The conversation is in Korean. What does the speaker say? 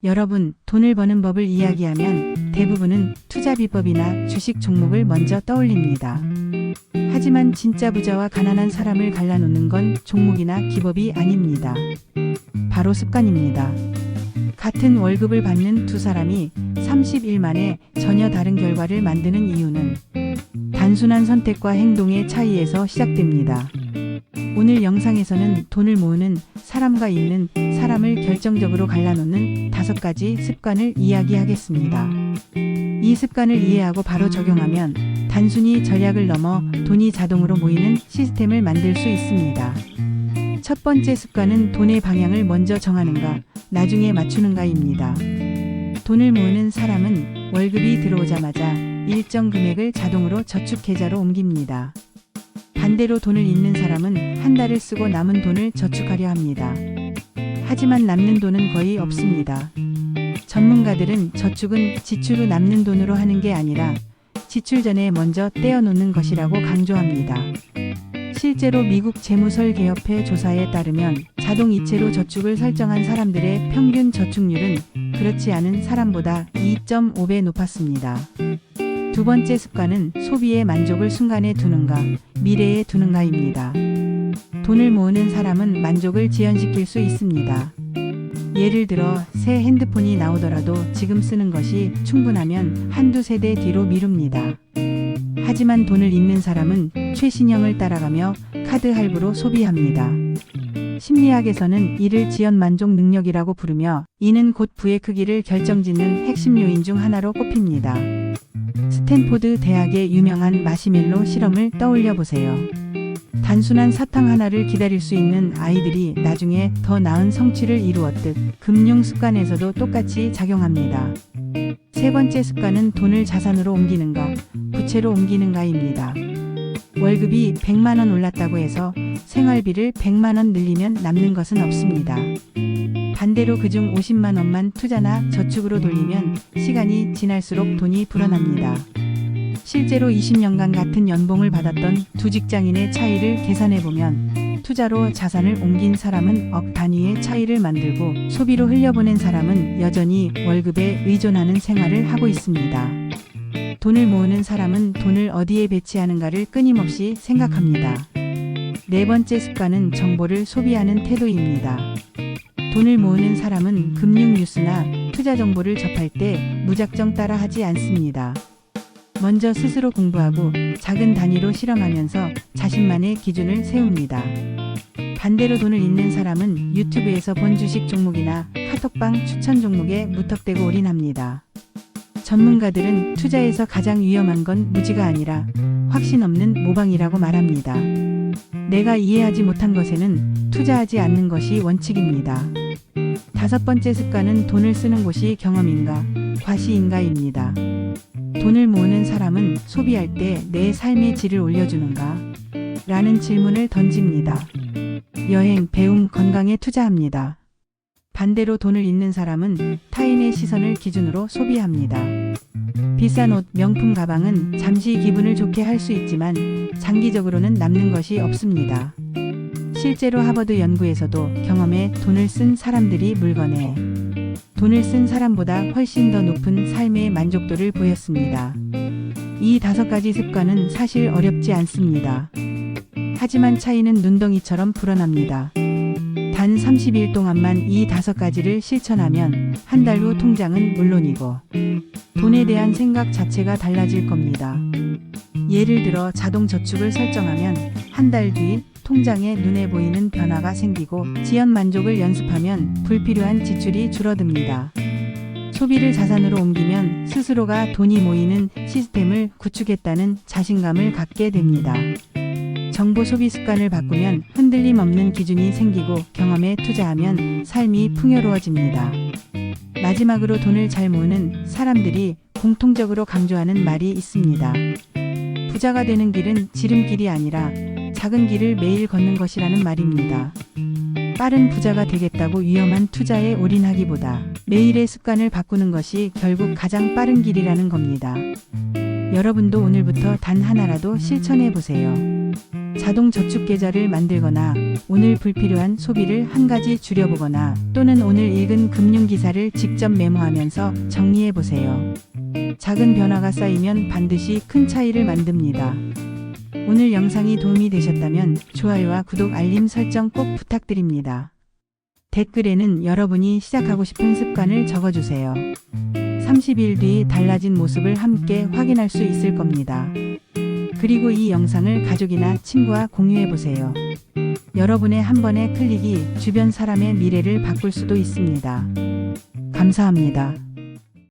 여러분, 돈을 버는 법을 이야기하면 대부분은 투자 비법이나 주식 종목을 먼저 떠올립니다. 하지만 진짜 부자와 가난한 사람을 갈라놓는 건 종목이나 기법이 아닙니다. 바로 습관입니다. 같은 월급을 받는 두 사람이 30일 만에 전혀 다른 결과를 만드는 이유는 단순한 선택과 행동의 차이에서 시작됩니다. 오늘 영상에서는 돈을 모으는 사람과 있는 사람을 결정적으로 갈라놓는 5가지 습관을 이야기하겠습니다. 이 습관을 이해하고 바로 적용하면 단순히 전략을 넘어 돈이 자동으로 모이는 시스템을 만들 수 있습니다. 첫 번째 습관은 돈의 방향을 먼저 정하는가, 나중에 맞추는가입니다. 돈을 모으는 사람은 월급이 들어오자마자 일정 금액을 자동으로 저축계좌로 옮깁니다. 반대로 돈을 잃는 사람은 한 달을 쓰고 남은 돈을 저축하려 합니다. 하지만 남는 돈은 거의 없습니다. 전문가들은 저축은 지출 후 남는 돈으로 하는 게 아니라 지출 전에 먼저 떼어놓는 것이라고 강조합니다. 실제로 미국 재무설계협회 조사에 따르면 자동이체로 저축을 설정한 사람들의 평균 저축률은 그렇지 않은 사람보다 2.5배 높았습니다. 두 번째 습관은 소비의 만족을 순간에 두는가, 미래에 두는가입니다. 돈을 모으는 사람은 만족을 지연시킬 수 있습니다. 예를 들어 새 핸드폰이 나오더라도 지금 쓰는 것이 충분하면 한두 세대 뒤로 미룹니다. 하지만 돈을 잃는 사람은 최신형을 따라가며 카드 할부로 소비합니다. 심리학에서는 이를 지연 만족 능력이라고 부르며 이는 곧 부의 크기를 결정짓는 핵심 요인 중 하나로 꼽힙니다. 스탠포드 대학의 유명한 마시멜로 실험을 떠올려 보세요. 단순한 사탕 하나를 기다릴 수 있는 아이들이 나중에 더 나은 성취를 이루었듯 금융 습관에서도 똑같이 작용합니다. 세 번째 습관은 돈을 자산으로 옮기는가, 부채로 옮기는가입니다. 월급이 100만 원 올랐다고 해서 생활비를 100만 원 늘리면 남는 것은 없습니다. 반대로 그중 50만 원만 투자나 저축으로 돌리면 시간이 지날수록 돈이 불어납니다. 실제로 20년간 같은 연봉을 받았던 두 직장인의 차이를 계산해보면 투자로 자산을 옮긴 사람은 억 단위의 차이를 만들고 소비로 흘려보낸 사람은 여전히 월급에 의존하는 생활을 하고 있습니다. 돈을 모으는 사람은 돈을 어디에 배치하는가를 끊임없이 생각합니다. 네 번째 습관은 정보를 소비하는 태도입니다. 돈을 모으는 사람은 금융 뉴스나 투자 정보를 접할 때 무작정 따라하지 않습니다. 먼저 스스로 공부하고 작은 단위로 실험하면서 자신만의 기준을 세웁니다. 반대로 돈을 잃는 사람은 유튜브에서 본 주식 종목이나 카톡방 추천 종목에 무턱대고 올인합니다. 전문가들은 투자에서 가장 위험한 건 무지가 아니라 확신 없는 모방이라고 말합니다. 내가 이해하지 못한 것에는 투자하지 않는 것이 원칙입니다. 다섯 번째 습관은 돈을 쓰는 곳이 경험인가, 과시인가입니다. 돈을 모으는 사람은 소비할 때 내 삶의 질을 올려주는가? 라는 질문을 던집니다. 여행, 배움, 건강에 투자합니다. 반대로 돈을 잃는 사람은 타인의 시선을 기준으로 소비합니다. 비싼 옷, 명품 가방은 잠시 기분을 좋게 할 수 있지만 장기적으로는 남는 것이 없습니다. 실제로 하버드 연구에서도 경험에 돈을 쓴 사람들이 물건에 돈을 쓴 사람보다 훨씬 더 높은 삶의 만족도를 보였습니다. 이 5가지 습관은 사실 어렵지 않습니다. 하지만 차이는 눈덩이처럼 불어납니다. 단 30일 동안만 이 5가지를 실천하면 한 달 후 통장은 물론이고 돈에 대한 생각 자체가 달라질 겁니다. 예를 들어 자동 저축을 설정하면 한 달 뒤 통장에 눈에 보이는 변화가 생기고 지연 만족을 연습하면 불필요한 지출이 줄어듭니다. 소비를 자산으로 옮기면 스스로가 돈이 모이는 시스템을 구축했다는 자신감을 갖게 됩니다. 정보 소비 습관을 바꾸면 흔들림 없는 기준이 생기고 경험에 투자하면 삶이 풍요로워집니다. 마지막으로 돈을 잘 모으는 사람들이 공통적으로 강조하는 말이 있습니다. 부자가 되는 길은 지름길이 아니라 작은 길을 매일 걷는 것이라는 말입니다. 빠른 부자가 되겠다고 위험한 투자에 올인하기보다 매일의 습관을 바꾸는 것이 결국 가장 빠른 길이라는 겁니다. 여러분도 오늘부터 단 하나라도 실천해 보세요. 자동 저축 계좌를 만들거나 오늘 불필요한 소비를 한 가지 줄여보거나 또는 오늘 읽은 금융 기사를 직접 메모하면서 정리해 보세요. 작은 변화가 쌓이면 반드시 큰 차이를 만듭니다. 오늘 영상이 도움이 되셨다면 좋아요와 구독, 알림 설정 꼭 부탁드립니다. 댓글에는 여러분이 시작하고 싶은 습관을 적어주세요. 30일 뒤 달라진 모습을 함께 확인할 수 있을 겁니다. 그리고 이 영상을 가족이나 친구와 공유해 보세요. 여러분의 한 번의 클릭이 주변 사람의 미래를 바꿀 수도 있습니다. 감사합니다.